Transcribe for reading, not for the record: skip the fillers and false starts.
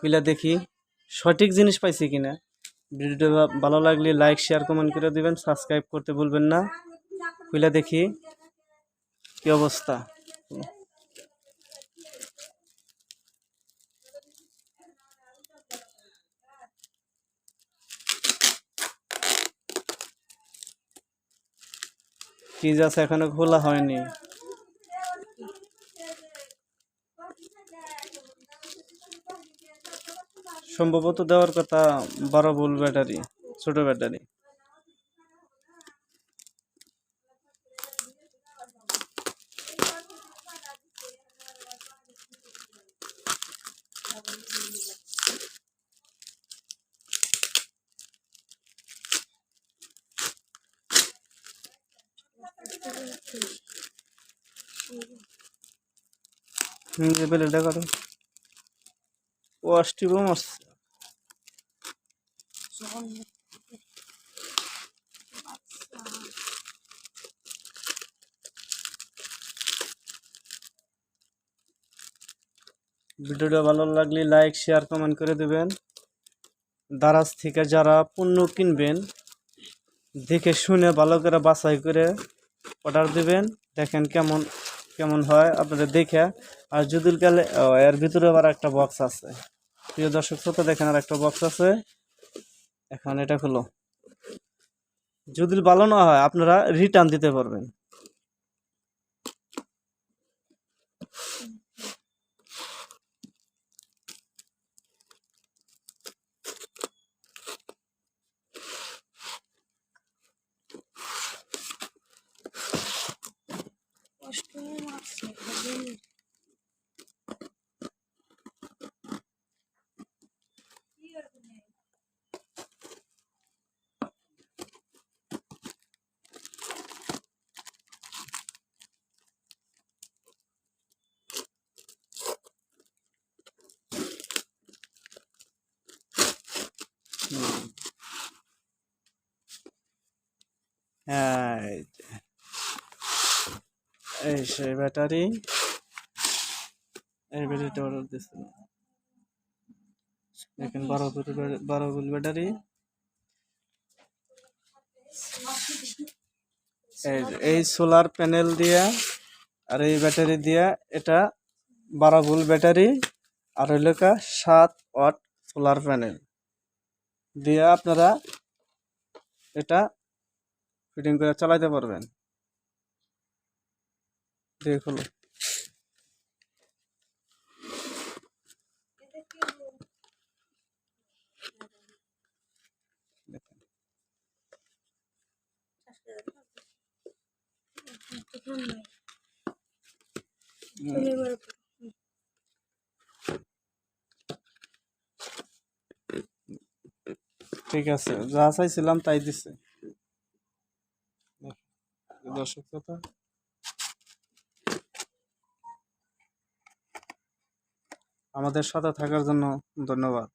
খুলে দেখি সঠিক জিনিস পাইছি কিনা। ভিডিওটা ভালো লাগলে লাইক শেয়ার কমেন্ট করে দিবেন, সাবস্ক্রাইব করতে ভুলবেন না। খুলে দেখি কি অবস্থা। কি আছে এখনো খোলা হয়নি। সম্ভবত দেওয়ার কথা 12 ভোল্ট ব্যাটারি, ছোট ব্যাটারি। বেলেটা করো, ও আসটি বোম আসছে। ভিডিওটা ভালো লাগলে লাইক শেয়ার কমেন্ট করে দেবেন। দারাজ থেকে যারা পণ্য কিনবেন দেখে শুনে ভালো করে বাছাই করে অর্ডার দিবেন। দেখেন কেমন কেমন হয় আপনাদের দেখে। আর যদি কালে এর ভিতরে আবার একটা বক্স আছে, প্রিয় দর্শক শ্রোতা দেখেন আর একটা বক্স আছে। এখন এটা খুলো, যদি ভালো না হয় আপনারা রিটার্ন দিতে পারবেন। হ্যাঁ, এই সেই ব্যাটারি, এই ব্যাটারিটা অর্ডার দিচ্ছি। দেখেন 12 ভোল্ট ব্যাটারি। এই সোলার প্যানেল দিয়া আর এই ব্যাটারি দিয়া, এটা 12 ভোল্ট ব্যাটারি আর হইল 7 ওয়াট সোলার প্যানেল দিয়া আপনারা এটা ফিটিং করে চালাইতে পারবেন। দেখুন ঠিক আছে, যা চাইছিলাম তাই দিচ্ছে। দর্শক কথা, আমাদের সাথে থাকার জন্য ধন্যবাদ।